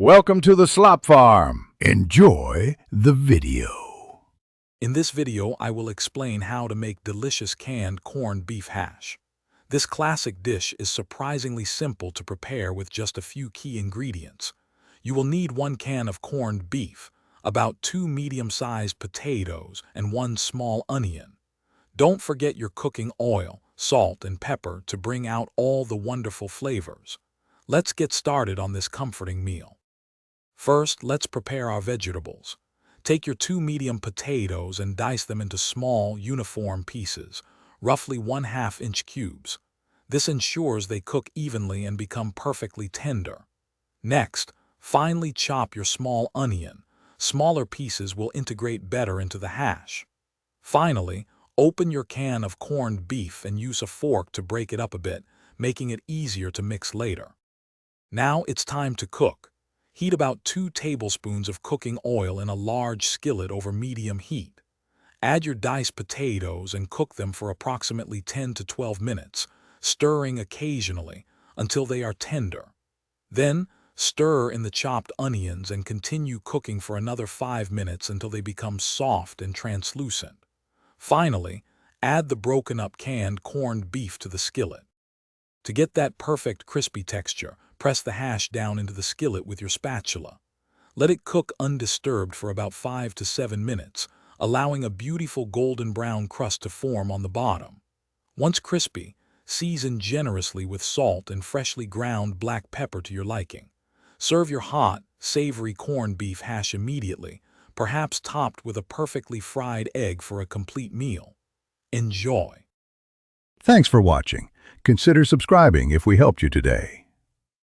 Welcome to the Slop Farm. Enjoy the video. In this video, I will explain how to make delicious canned corned beef hash. This classic dish is surprisingly simple to prepare with just a few key ingredients. You will need 1 can of corned beef, about 2 medium-sized potatoes, and 1 small onion. Don't forget your cooking oil, salt, and pepper to bring out all the wonderful flavors. Let's get started on this comforting meal. First, let's prepare our vegetables. Take your 2 medium potatoes and dice them into small, uniform pieces, roughly 1/2 inch cubes. This ensures they cook evenly and become perfectly tender. Next, finely chop your small onion. Smaller pieces will integrate better into the hash. Finally, open your can of corned beef and use a fork to break it up a bit, making it easier to mix later. Now it's time to cook. Heat about 2 tablespoons of cooking oil in a large skillet over medium heat. Add your diced potatoes and cook them for approximately 10 to 12 minutes, stirring occasionally until they are tender. Then, stir in the chopped onions and continue cooking for another 5 minutes until they become soft and translucent. Finally, add the broken up canned corned beef to the skillet. To get that perfect crispy texture, press the hash down into the skillet with your spatula. Let it cook undisturbed for about 5 to 7 minutes, allowing a beautiful golden brown crust to form on the bottom. Once crispy, season generously with salt and freshly ground black pepper to your liking. Serve your hot, savory corned beef hash immediately, perhaps topped with a perfectly fried egg for a complete meal. Enjoy! Thanks for watching. Consider subscribing if we helped you today.